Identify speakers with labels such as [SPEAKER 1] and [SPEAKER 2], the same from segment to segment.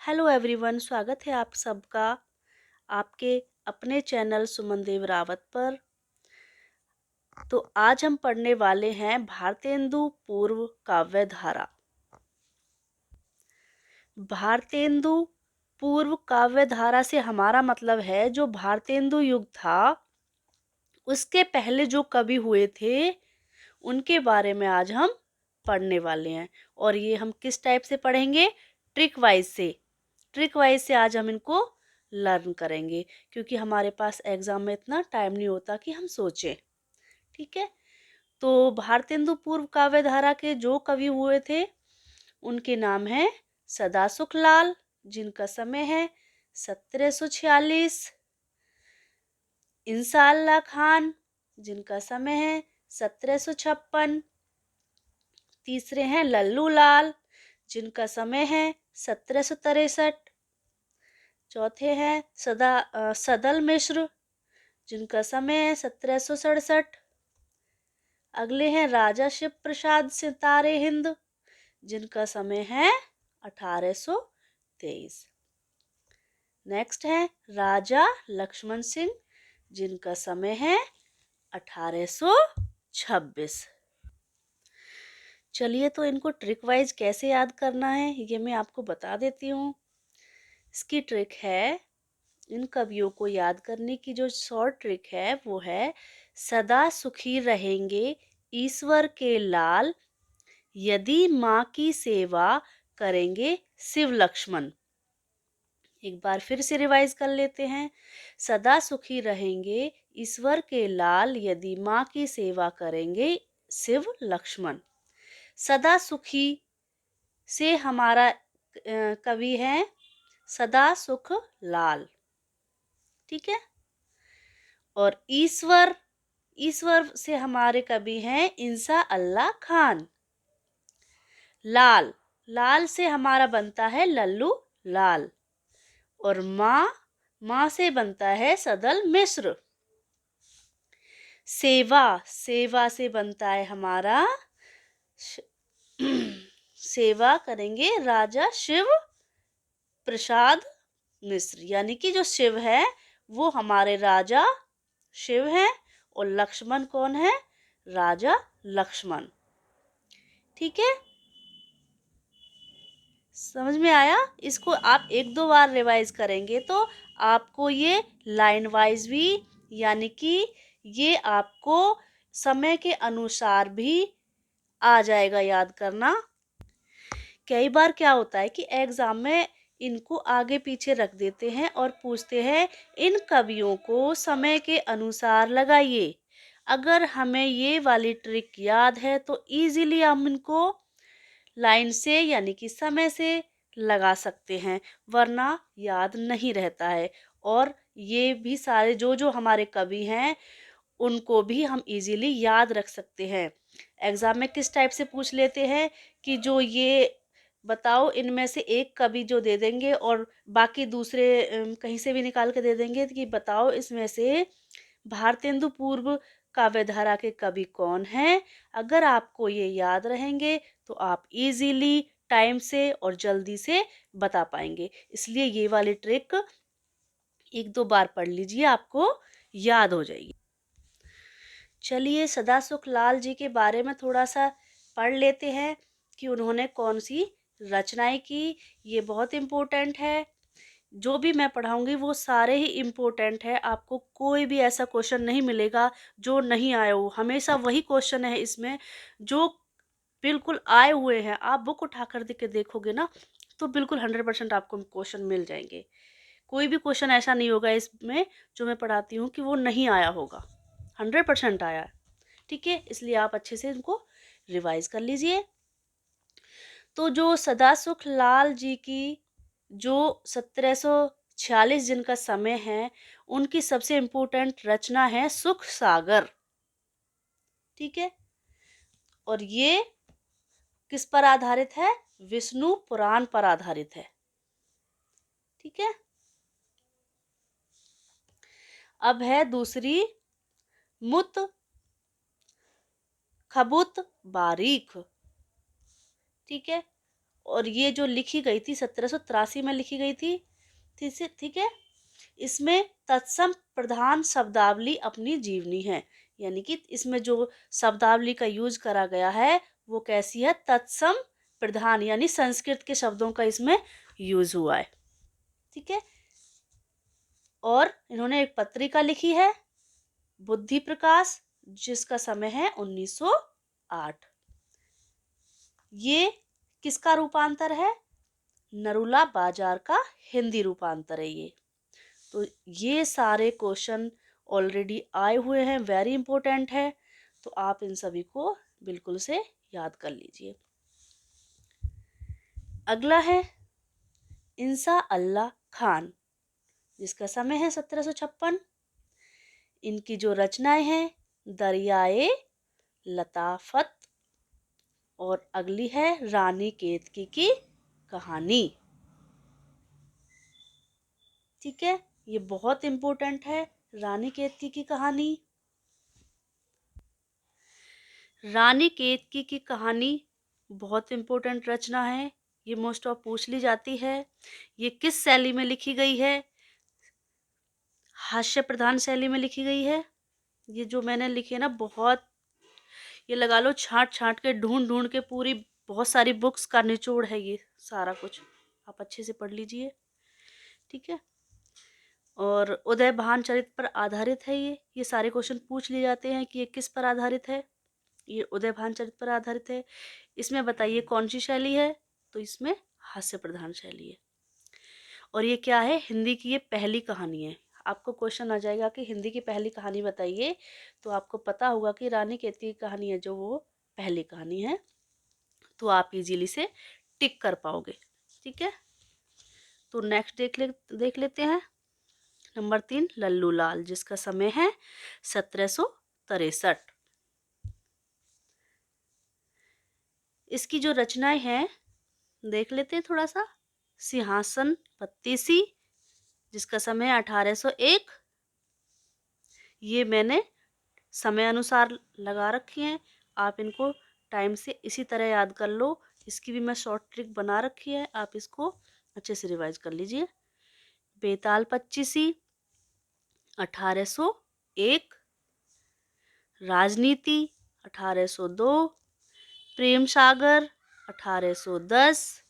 [SPEAKER 1] Hello everyone, स्वागत है आप सबका आपके अपने चैनल सुमन देव रावत पर। तो आज हम पढ़ने वाले हैं भारतेंदु पूर्व काव्य धारा। भारतेंदु पूर्व काव्य धारा से हमारा मतलब है जो भारतेंदु युग था उसके पहले जो कवि हुए थे उनके बारे में आज हम पढ़ने वाले हैं। और ये हम किस टाइप से पढ़ेंगे? ट्रिक वाइज से आज हम इनको लर्न करेंगे, क्योंकि हमारे पास एग्जाम में इतना टाइम नहीं होता कि हम सोचें। ठीक है, तो भारतेंदु पूर्व काव्य धारा के जो कवि हुए थे उनके नाम है सदासुख लाल, जिनका समय है 1746, इंसाअल्लाह खान, जिनका समय है 1756, तीसरे हैं लल्लू लाल, जिनका समय है 1763, चौथे हैं सदल मिश्र, जिनका समय है 1767, अगले हैं राजा शिव प्रसाद सितारे हिंद, जिनका समय है 1823। नेक्स्ट है राजा लक्ष्मण सिंह, जिनका समय है 1826। चलिए, तो इनको ट्रिक वाइज कैसे याद करना है ये मैं आपको बता देती हूँ। इसकी ट्रिक है, इन कवियों को याद करने की जो शॉर्ट ट्रिक है वो है सदा सुखी रहेंगे ईश्वर के लाल, यदि माँ की सेवा करेंगे शिव लक्ष्मण। एक बार फिर से रिवाइज कर लेते हैं। सदा सुखी रहेंगे ईश्वर के लाल, यदि माँ की सेवा करेंगे शिव लक्ष्मण। सदा सुखी से हमारा कवि है सदा सुख लाल। ठीक है, और ईश्वर से हमारे कवि हैं इंसाअल्लाह खान। लाल से हमारा बनता है लल्लू लाल, और माँ से बनता है सदल मिश्र। सेवा से बनता है हमारा सेवा करेंगे राजा शिव प्रसाद मिश्र, यानी कि जो शिव है वो हमारे राजा शिव हैं, और लक्ष्मण कौन है? राजा लक्ष्मण। ठीक है, समझ में आया? इसको आप एक दो बार रिवाइज करेंगे तो आपको ये लाइन वाइज भी, यानी कि ये आपको समय के अनुसार भी आ जाएगा याद करना। कई बार क्या होता है कि एग्जाम में इनको आगे पीछे रख देते हैं और पूछते हैं इन कवियों को समय के अनुसार लगाइए। अगर हमें ये वाली ट्रिक याद है तो इजीली हम इनको लाइन से यानी कि समय से लगा सकते हैं, वरना याद नहीं रहता है। और ये भी सारे जो जो हमारे कवि हैं उनको भी हम इजीली याद रख सकते हैं। एग्जाम में किस टाइप से पूछ लेते हैं कि जो ये बताओ इनमें से एक कवि जो दे देंगे और बाकी दूसरे कहीं से भी निकाल के दे देंगे कि बताओ इसमें से भारतेंदु पूर्व काव्य धारा के कवि कौन हैं। अगर आपको ये याद रहेंगे तो आप इजीली टाइम से और जल्दी से बता पाएंगे। इसलिए ये वाली ट्रिक एक दो बार पढ़ लीजिए, आपको याद हो जाएगी। चलिए, सदासुख लाल जी के बारे में थोड़ा सा पढ़ लेते हैं कि उन्होंने कौन सी रचनाएं की। ये बहुत इम्पोर्टेंट है, जो भी मैं पढ़ाऊंगी वो सारे ही इम्पोर्टेंट है। आपको कोई भी ऐसा क्वेश्चन नहीं मिलेगा जो नहीं आया हो, हमेशा वही क्वेश्चन है इसमें जो बिल्कुल आए हुए हैं। आप बुक उठा कर के देखोगे ना तो बिल्कुल 100% आपको क्वेश्चन मिल जाएंगे। कोई भी क्वेश्चन ऐसा नहीं होगा इसमें जो मैं पढ़ाती हूँ कि वो नहीं आया होगा, 100% आया है। ठीक है, इसलिए आप अच्छे से इनको रिवाइज कर लीजिए। तो जो सदासुख लाल जी की जो 1746 जिनका समय है, उनकी सबसे इम्पोर्टेंट रचना है सुख सागर। ठीक है, और ये किस पर आधारित है? विष्णु पुराण पर आधारित है। ठीक है, अब है दूसरी मुत खबुत बारीक। ठीक है, और ये जो लिखी गई थी 1783 में लिखी गई थी, ठीक है। इसमें तत्सम प्रधान शब्दावली अपनी जीवनी है, यानी कि इसमें जो शब्दावली का यूज करा गया है वो कैसी है, तत्सम प्रधान, यानी संस्कृत के शब्दों का इसमें यूज हुआ है, ठीक है। और इन्होंने एक पत्रिका लिखी है बुद्धि प्रकाश, जिसका समय है 1908। ये किसका रूपांतर है, नरूला बाजार का हिंदी रूपांतर है ये। तो ये सारे क्वेश्चन ऑलरेडी आए हुए हैं, वेरी इंपॉर्टेंट है, तो आप इन सभी को बिल्कुल से याद कर लीजिए। अगला है इंसा अल्लाह खान, जिसका समय है 1756। इनकी जो रचनाएं हैं दरियाए लताफत, और अगली है रानी केतकी की कहानी, ठीक है। ये बहुत इंपॉर्टेंट है, रानी केतकी की कहानी। रानी केतकी की कहानी बहुत इंपॉर्टेंट रचना है, ये मोस्ट ऑफ पूछ ली जाती है। ये किस शैली में लिखी गई है, हास्य प्रधान शैली में लिखी गई है। ये जो मैंने लिखी है ना, बहुत, ये लगा लो छांट छांट के ढूंढ ढूंढ के पूरी बहुत सारी बुक्स का निचोड़ है ये सारा कुछ, आप अच्छे से पढ़ लीजिए, ठीक है। और उदय भान चरित्र पर आधारित है ये सारे क्वेश्चन पूछ लिए जाते हैं कि ये किस पर आधारित है, ये उदय भान चरित्र पर आधारित है। इसमें बताइए कौन सी शैली है, तो इसमें हास्य प्रधान शैली है। और ये क्या है, हिंदी की ये पहली कहानी है। आपको क्वेश्चन आ जाएगा कि हिंदी की पहली कहानी बताइए, तो आपको पता होगा कि रानी केतकी की कहानी है जो वो पहली कहानी है, तो आप इजीली से टिक कर पाओगे, ठीक है। तो नेक्स्ट देख लेते हैं। नंबर 3 लल्लू लाल, जिसका समय है 1763। इसकी जो रचनाएं हैं देख लेते हैं थोड़ा सा। सिंहासन पत्तीसी, जिसका समय है 1801। ये मैंने समय अनुसार लगा रखी हैं, आप इनको टाइम से इसी तरह याद कर लो। इसकी भी मैं शॉर्ट ट्रिक बना रखी है, आप इसको अच्छे से रिवाइज कर लीजिए। बेताल पच्चीसी 1801, राजनीति 1802, प्रेम सागर 1810।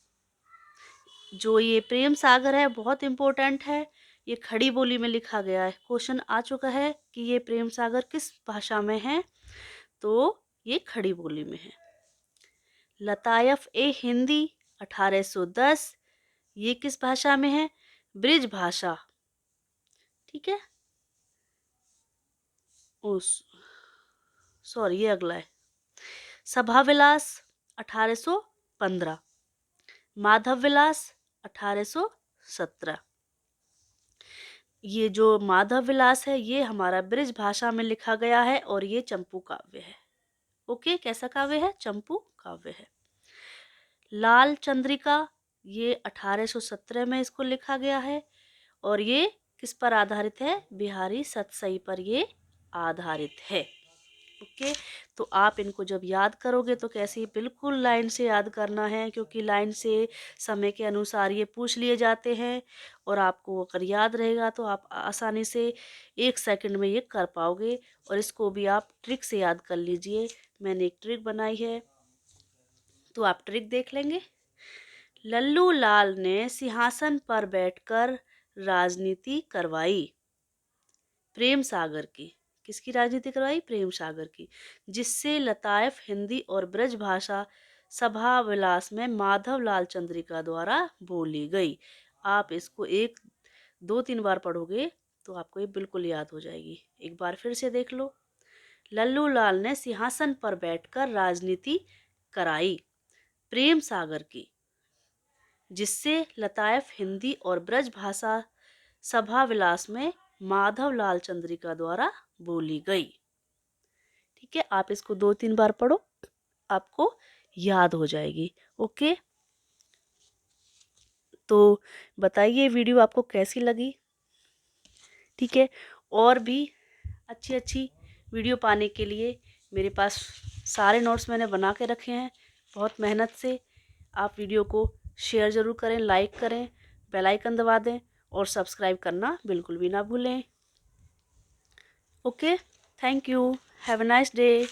[SPEAKER 1] जो ये प्रेम सागर है बहुत इम्पोर्टेंट है, ये खड़ी बोली में लिखा गया है। क्वेश्चन आ चुका है कि ये प्रेम सागर किस भाषा में है, तो ये खड़ी बोली में है। लतायफ ए हिंदी 1810, ये किस भाषा में है, ब्रिज भाषा, ठीक है। सॉरी ये अगला है। सभा विलास 1815, माधव विलास 1817। ये जो माधव विलास है ये हमारा ब्रिज भाषा में लिखा गया है, और ये चंपू काव्य है। ओके, कैसा काव्य है, चंपू काव्य है। लाल चंद्रिका ये 1817 में इसको लिखा गया है, और ये किस पर आधारित है, बिहारी सतसई पर ये आधारित है। ओके, तो आप इनको जब याद करोगे तो कैसे, बिल्कुल लाइन से याद करना है, क्योंकि लाइन से समय के अनुसार ये पूछ लिए जाते हैं, और आपको अगर याद रहेगा तो आप आसानी से 1 सेकंड में ये कर पाओगे। और इसको भी आप ट्रिक से याद कर लीजिए, मैंने एक ट्रिक बनाई है, तो आप ट्रिक देख लेंगे। लल्लू लाल ने सिंहासन पर बैठकर राजनीति करवाई, प्रेम सागर की। किसकी राजनीति करवाई, प्रेम सागर की, जिससे लतायफ हिंदी और ब्रज भाषा सभा विलास में माधव लाल चंद्रिका द्वारा बोली गई। आप इसको 1 2 3 बार पढ़ोगे तो आपको ये बिल्कुल याद हो जाएगी। एक बार फिर से देख लो। लल्लू लाल ने सिंहासन पर बैठकर राजनीति कराई, प्रेम सागर की, जिससे लतायफ हिंदी और ब्रज भाषा सभा विलास में माधव लाल चंद्रिका द्वारा बोली गई, ठीक है। आप इसको 2 3 बार पढ़ो, आपको याद हो जाएगी। ओके, तो बताइए वीडियो आपको कैसी लगी, ठीक है। और भी अच्छी अच्छी वीडियो पाने के लिए मेरे पास सारे नोट्स मैंने बना के रखे हैं बहुत मेहनत से। आप वीडियो को शेयर ज़रूर करें, लाइक करें, बेल आइकन दबा दें और सब्सक्राइब करना बिल्कुल भी ना भूलें। Okay, thank you, have a nice day.